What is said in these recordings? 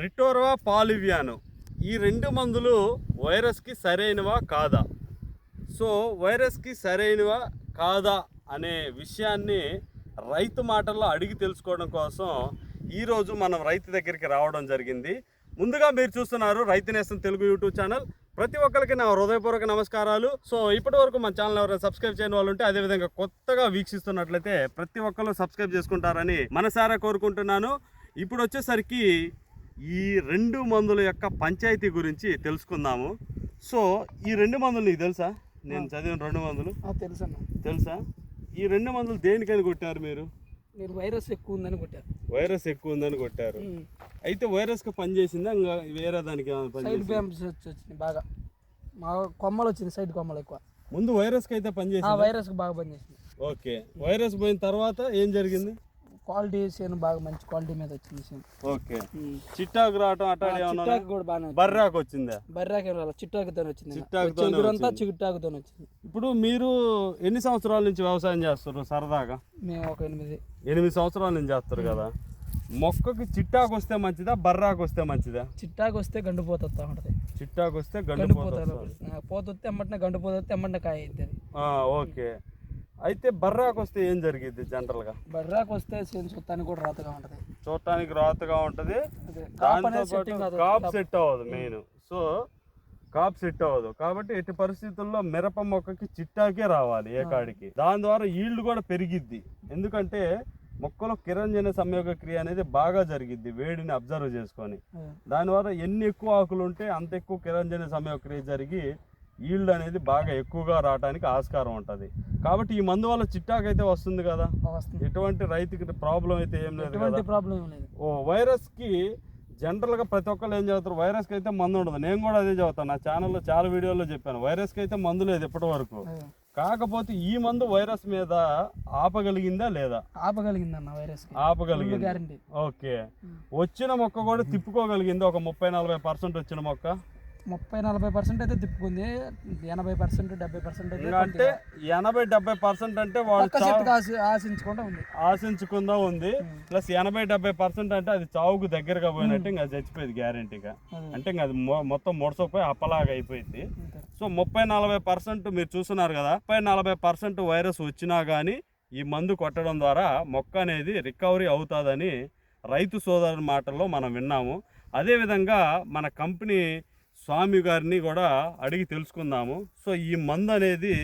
రిటోర్వా పాలివియాను ఈ రెండు మందులు వైరస్కి సరైనవా కాదా? సో వైరస్కి సరైనవా కాదా అనే విషయాన్ని రైతు మాటల్లో అడిగి తెలుసుకోవడం కోసం ఈరోజు మనం రైతు దగ్గరికి రావడం జరిగింది. ముందుగా మీరు చూస్తున్నారు రైతు నేస్తం తెలుగు యూట్యూబ్ ఛానల్. ప్రతి ఒక్కరికి నా హృదయపూర్వక నమస్కారాలు. సో ఇప్పటి వరకు మన ఛానల్ ఎవరైనా సబ్స్క్రైబ్ చేయని వాళ్ళు ఉంటే, అదేవిధంగా కొత్తగా వీక్షిస్తున్నట్లయితే ప్రతి ఒక్కరు సబ్స్క్రైబ్ చేసుకుంటారని మనసారా కోరుకుంటున్నాను. ఇప్పుడు వచ్చేసరికి ఈ రెండు మందుల యొక్క పంచాయతీ గురించి తెలుసుకుందాము. సో ఈ రెండు మందులు నీకు తెలుసా? నేను చదివిన రెండు మందులు తెలుసా? ఈ రెండు మందులు దేనికని కొట్టారు మీరు? వైరస్ ఎక్కువ ఉందని కొట్టారు. వైరస్ ఎక్కువ ఉందని కొట్టారు. అయితే వైరస్కి పనిచేసిందా ఇంకా వేరే దానికి సైడ్ బ్యాంప్స్ వచ్చింది బాగా, మా కొమ్మలు వచ్చింది, సైడ్ కొమ్మలు ఎక్కువ. ముందు వైరస్కి అయితే పనిచేసింది, వైరస్కి బాగా పనిచేసింది. ఓకే, వైరస్ పోయిన తర్వాత ఏం జరిగింది? క్వాలిటీ చేను బాగా మంచి క్వాలిటీ మీద వచ్చింది చేను. ఓకే, చిట్టాకు రావటం అట్టాడి చిట్టాకు కూడా బాగా బర్రాకు వచ్చిందా? బర్రాకి చిట్టాకుతో వచ్చింది, చిట్టాకుతో చిట్టాకుతో వచ్చింది. ఇప్పుడు మీరు ఎన్ని సంవత్సరాల నుంచి వ్యవసాయం చేస్తారు సరదాగా? మేము ఒక 8 సంవత్సరాల నుంచి చేస్తారు కదా. మొక్కకి చిట్టాకు వస్తే మంచిదా, బర్రాకు వస్తే మంచిదా? చిట్టాకు వస్తే గండిపోతా ఉంటుంది. చిట్టాకు వస్తే గండిపోతా పోతే ఎమ్మటనే గండిపోతే ఎమ్మటనే కాయ అవుతుంది. ఓకే, అయితే బర్రాకు వస్తే ఏం జరిగింది? జనరల్గా బర్రాకు వస్తే చేను చూడటానికి కూడా రాతగా ఉంటుంది, చూడటానికి రాతగా ఉంటుంది. కాప్ సెట్ అవ్వదు మెయిన్. సో కాప్ సెట్ అవ్వదు కాబట్టి ఎట్టి పరిస్థితుల్లో మిరప మొక్కకి చిట్టాకే రావాలి ఏ కాడికి. దాని ద్వారా ఈల్డ్ కూడా పెరిగిద్ది. ఎందుకంటే మొక్కలో కిరణజన్య సంయోగ క్రియ అనేది బాగా జరిగిద్ది, వేడిని అబ్జర్వ్ చేసుకొని. దానివల్ల ఎన్ని ఎక్కువ ఆకులు ఉంటే అంత ఎక్కువ కిరణజన్య సంయోగ క్రియ జరిగి ఈల్డ్ అనేది బాగా ఎక్కువగా రావడానికి ఆస్కారం ఉంటుంది. కాబట్టి ఈ మందు వల్ల చిట్టాకు అయితే వస్తుంది కదా, ఎటువంటి రైతుకి ప్రాబ్లం అయితే ఏం లేదు కదా. వైరస్కి జనరల్గా ప్రతి ఒక్కరు ఏం చదువుతారు, వైరస్కి అయితే మందు ఉండదు. నేను కూడా అదే చదువుతాను, నా ఛానల్లో చాలా వీడియోలో చెప్పాను. వైరస్కి అయితే మందు లేదు ఇప్పటి వరకు. కాకపోతే ఈ మందు వైరస్ మీద ఆపగలిగిందా లేదా? ఆపగలిగిందన్న వైరస్, ఆపగలిగింది. ఓకే, వచ్చిన మొక్క కూడా తిప్పుకోగలిగింది. ఒక 30-40% వచ్చిన మొక్క 30-40% అయితే తిప్పుకుంది. 80% 70% అయితే అంటే 80-70% అంటే వాళ్ళు ఆశించకుండా ఉంది. ప్లస్ 80-70% అంటే అది చావుకు దగ్గరగా పోయినట్టు ఇంకా చచ్చిపోయింది గ్యారెంటీగా. అంటే ఇంకా అది మొత్తం ముడసపోయి అప్పలాగా అయిపోయింది. సో 30-40% మీరు చూస్తున్నారు కదా, 30-40% వైరస్ వచ్చినా కానీ ఈ మందు కొట్టడం ద్వారా మొక్క అనేది రికవరీ అవుతుందని రైతు సోదరుల మాటల్లో మనం విన్నాము. అదేవిధంగా మన కంపెనీ స్వామి గారిని కూడా అడిగి తెలుసుకుందాము. సో ఈ మందు అనేది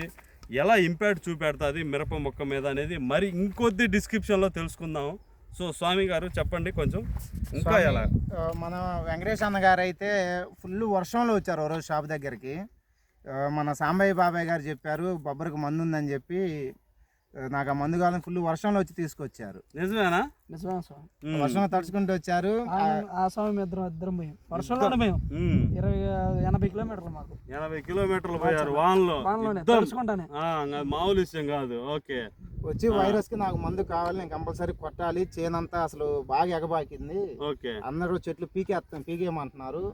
ఎలా ఇంపాక్ట్ చూపెడుతుంది మిరప మొక్క మీద అనేది మరి ఇంకొద్ది డిస్క్రిప్షన్లో తెలుసుకుందాము. సో స్వామి గారు చెప్పండి కొంచెం ఇంకా ఎలా. మన వెంకటేష్ అన్న గారు అయితే ఫుల్ వర్షంలో వచ్చారు రోజు షాప్ దగ్గరికి. మన సాంబయ్య బాబాయ్ గారు చెప్పారు బొబ్బరికి మందు ఉందని చెప్పి, నాకు ఆ మందు కావాలని ఫుల్ వర్షంలో వచ్చి తీసుకొచ్చారు. నిజమేనా? వర్షంలో తడుచుకుంటూ వచ్చారు. ఆ సమయం ఇద్దరం పోయాం వర్షంలోనే పోయాం. 80 కిలోమీటర్లు, మాకు 80 కిలోమీటర్లు పోయారు వానలో. మామూలు విషయం కాదు. ఓకే, వచ్చి వైరస్ కి నాకు మందు కావాలి, నేను కంపల్సరీ కొట్టాలి, చేనంతా అసలు బాగా ఎగబాకింది, అందరూ చెట్లు పీకేయమంటున్నారు,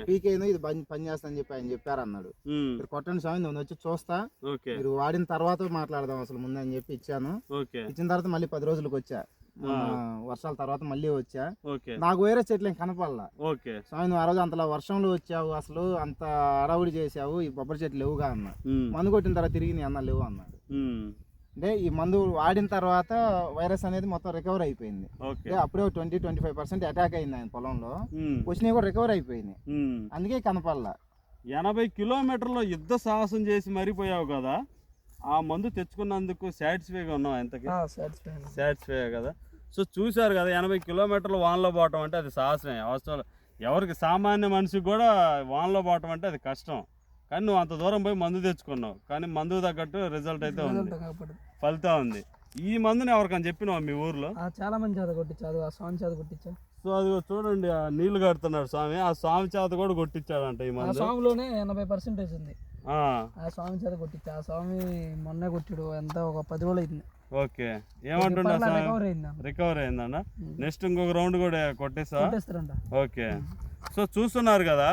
పీకేను ఇది పని చేస్తా అని చెప్పి ఆయన చెప్పారు అన్నాడు. కొట్టండి స్వామి, నేను వచ్చి చూస్తా, మీరు వాడిన తర్వాత మాట్లాడదాం అసలు ముందు అని చెప్పి ఇచ్చాను. ఇచ్చిన తర్వాత మళ్ళీ 10 రోజులకు వచ్చా, వర్షాల తర్వాత మళ్ళీ వచ్చా. నాకు వైరస్ చెట్లు ఏం కనపడలా. స్వామి నువ్వు ఆ రోజు అంతలా వర్షంలో వచ్చావు, అసలు అంత అడవుడి చేసావు, ఈ బొబ్బరి చెట్లు లేవుగా అన్నా. మందు కొట్టిన తర్వాత తిరిగి నీ అన్న లేవు అన్నాడు. అంటే ఈ మందు వాడిన తర్వాత వైరస్ అనేది మొత్తం రికవర్ అయిపోయింది. అప్పుడే 20-25% అటాక్ అయింది ఆయన పొలంలో, వచ్చినవి కూడా రికవర్ అయిపోయింది, అందుకే కనపడలా. 80 కిలోమీటర్లో యుద్ధ సాహసం చేసి మరిపోయావు కదా, ఆ మందు తెచ్చుకున్నందుకు సాటిస్ఫైగా ఉన్నావు? ఎంతకి సాటిస్ఫై కదా. సో చూశారు కదా, 80 కిలోమీటర్లు వానలో పోవటం అంటే అది సాహసమే. అవసరం ఎవరికి, సామాన్య మనిషికి కూడా వానలో పోవటం అంటే అది కష్టం. కానీ నువ్వు అంత దూరం పోయి మందు తెచ్చుకున్నావు, కానీ మందు తగ్గట్టు రిజల్ట్ అయితే ఉంది, ఫలితం ఉంది. ఈ మందుని ఎవరికని చెప్పినావు మీ ఊర్లో? చాలా మంది చేత కొట్టించారు, ఆ స్వామి చేత కొట్టించాను. సో అది చూడండి, ఆ నీళ్లు కడుతున్నాడు స్వామి, ఆ స్వామి చేత కూడా కొట్టించాడంట ఈ మందు. స్వామిలోనే 80% ఉంది, ఆ స్వామి చేత కొట్టించా. ఆ స్వామి మొన్నే కొట్టాడు, ఎంత ఒక 10 రోజులు అయింది. ఓకే, ఏమంటుండ రికవర్ అయిందన్న? నెక్స్ట్ ఇంకొక రౌండ్ కూడా కొట్టేస్తారంట. ఓకే, సో చూస్తున్నారు కదా,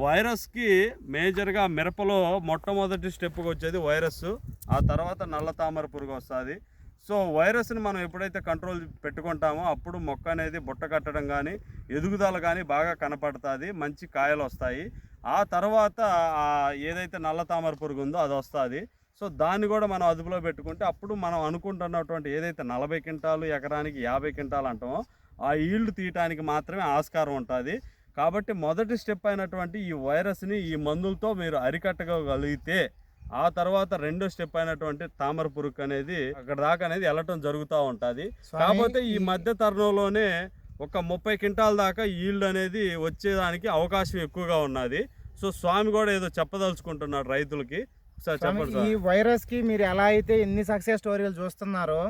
వైరస్కి మేజర్గా మిరపలో మొట్టమొదటి స్టెప్కి వచ్చేది వైరస్, ఆ తర్వాత నల్ల తామర పురుగు వస్తుంది. సో వైరస్ని మనం ఎప్పుడైతే కంట్రోల్ పెట్టుకుంటామో అప్పుడు మొక్క అనేది బుట్ట కట్టడం కానీ ఎదుగుదల కానీ బాగా కనపడుతుంది, మంచి కాయలు వస్తాయి. ఆ తర్వాత ఏదైతే నల్ల తామర పురుగు ఉందో అది వస్తుంది. సో దాన్ని కూడా మనం అదుపులో పెట్టుకుంటే అప్పుడు మనం అనుకుంటున్నటువంటి ఏదైతే 40 క్వింటాలు ఎకరానికి 50 క్వింటాలు అంటామో ఆ ఈల్డ్ తీయటానికి మాత్రమే ఆస్కారం ఉంటుంది. కాబట్టి మొదటి స్టెప్ అయినటువంటి ఈ వైరస్ని ఈ మందులతో మీరు అరికట్టగలిగితే ఆ తర్వాత రెండో స్టెప్ అయినటువంటి తామర పురుగు అనేది అక్కడ దాకా అనేది వెళ్ళటం జరుగుతూ ఉంటుంది. కాకపోతే ఈ మధ్య తరుణంలోనే ఒక 30 క్వింటాల దాకా ఈల్డ్ అనేది వచ్చేదానికి అవకాశం ఎక్కువగా ఉన్నది. సో స్వామి కూడా ఏదో చెప్పదలుచుకుంటున్నాడు రైతులకి. ఈ వైరస్ కి మీరు ఎలా అయితే ఎన్ని సక్సెస్ స్టోరీలు చూస్తున్నారో,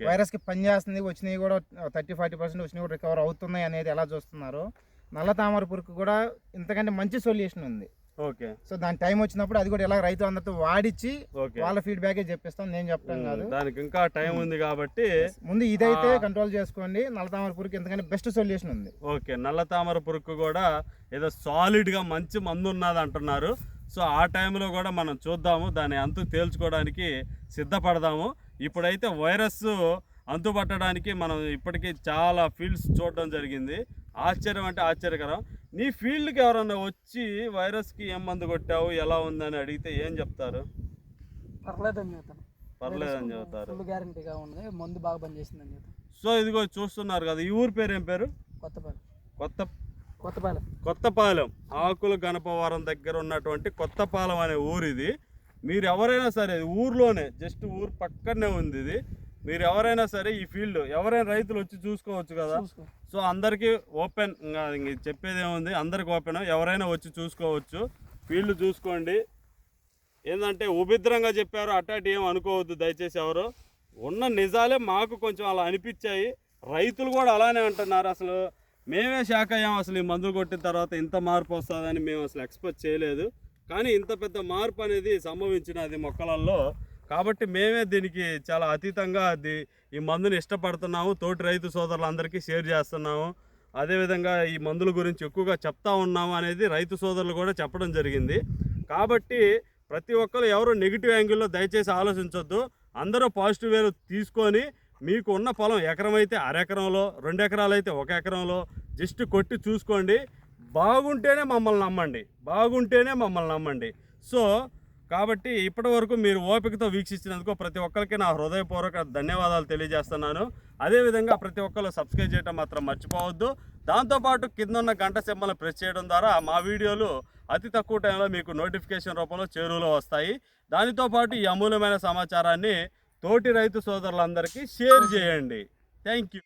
వైరస్ కి పని చేస్తుంది, వచ్చినవి కూడా 30-40% వచ్చినవి కూడా రికవర్ అవుతున్నాయి అనేది ఎలా చూస్తున్నారో, నల్ల తామర పురుగు కూడా ఇంతకంటే మంచి సొల్యూషన్ ఉంది. సో దాని టైం వచ్చినప్పుడు అది కూడా ఎలా రైతు అందరితో వాడిచ్చి వాళ్ళ ఫీడ్బ్యాక్ చెప్పిస్తాం, నేను చెప్తాను కాదు. దానికి ఇంకా టైం ఉంది కాబట్టి ముందు ఇదైతే కంట్రోల్ చేసుకోండి. నల్ల తామర పురుగు ఎందుకంటే బెస్ట్ సొల్యూషన్ ఉంది. నల్ల తామర పురుగు కూడా ఏదో సాలిడ్ గా మంచి మందు ఉన్నది అంటున్నారు. సో ఆ టైంలో కూడా మనం చూద్దాము, దాన్ని అంతు తేల్చుకోవడానికి సిద్ధపడదాము. ఇప్పుడైతే వైరస్ అంతుపట్టడానికి మనం ఇప్పటికీ చాలా ఫీల్డ్స్ చూడడం జరిగింది. ఆశ్చర్యం అంటే ఆశ్చర్యకరం. నీ ఫీల్డ్కి ఎవరన్నా వచ్చి వైరస్కి ఏం మందు కొట్టావు, ఎలా ఉందని అడిగితే ఏం చెప్తారు? పర్లేదని చెప్తాను. పర్లేదని చెప్తారు, గ్యారంటీగా ఉంది, మందు బాగా పనిచేసిందని చెప్తాను. సో ఇదిగో చూస్తున్నారు కదా, ఈ ఊరి పేరు ఏం పేరు? కొత్తపాలెం. ఆకుల గణపవరం దగ్గర ఉన్నటువంటి కొత్తపాలెం అనే ఊరు ఇది. మీరు ఎవరైనా సరే ఊర్లోనే, జస్ట్ ఊరు పక్కనే ఉంది ఇది. మీరు ఎవరైనా సరే ఈ ఫీల్డ్ ఎవరైనా రైతులు వచ్చి చూసుకోవచ్చు కదా. సో అందరికీ ఓపెన్, ఇంకా చెప్పేది ఏముంది, అందరికి ఓపెన్, ఎవరైనా వచ్చి చూసుకోవచ్చు. ఫీల్డ్ చూసుకోండి. ఏంటంటే ఉభిద్రంగా చెప్పారు అట్టాటి ఏం అనుకోవద్దు దయచేసి ఎవరు. ఉన్న నిజాలే మాకు కొంచెం అలా అనిపించాయి. రైతులు కూడా అలానే అంటున్నారు. అసలు మేమే షాక్ అయ్యాం, అసలు ఈ మందులు కొట్టిన తర్వాత ఇంత మార్పు వస్తుందని మేము అసలు ఎక్స్పెక్ట్ చేయలేదు. కానీ ఇంత పెద్ద మార్పు అనేది సంభవించినది మొక్కలలో. కాబట్టి మేమే దీనికి చాలా అతీతంగా ఈ మందుని ఇష్టపడుతున్నాము, తోటి రైతు సోదరులందరికీ షేర్ చేస్తున్నాము. అదేవిధంగా ఈ మందుల గురించి ఎక్కువగా చెప్తా ఉన్నాము అనేది రైతు సోదరులు కూడా చెప్పడం జరిగింది. కాబట్టి ప్రతి ఒక్కరు ఎవరు నెగిటివ్ యాంగిల్లో దయచేసి ఆలోచించొద్దు. అందరూ పాజిటివ్ వేలో తీసుకొని మీకు ఉన్న పొలం ఎకరం అయితే అరెకరంలో, 2 ఎకరాలు అయితే 1 ఎకరంలో జస్ట్ కొట్టి చూసుకోండి. బాగుంటేనే మమ్మల్ని నమ్మండి. సో కాబట్టి ఇప్పటి వరకు మీరు ఓపికతో వీక్షించినందుకు ప్రతి ఒక్కరికి నా హృదయపూర్వక ధన్యవాదాలు తెలియజేస్తున్నాను. అదేవిధంగా ప్రతి ఒక్కరు సబ్స్క్రైబ్ చేయడం మాత్రం మర్చిపోవద్దు. దాంతోపాటు కింద ఉన్న గంట సింబల్ని ప్రెస్ చేయడం ద్వారా మా వీడియోలు అతి తక్కువ టైంలో మీకు నోటిఫికేషన్ రూపంలో చేరువలో వస్తాయి. దానితో పాటు ఈ అమూల్యమైన సమాచారాన్ని తోటి రైతు సోదరులందరికీ షేర్ చేయండి. Thank you.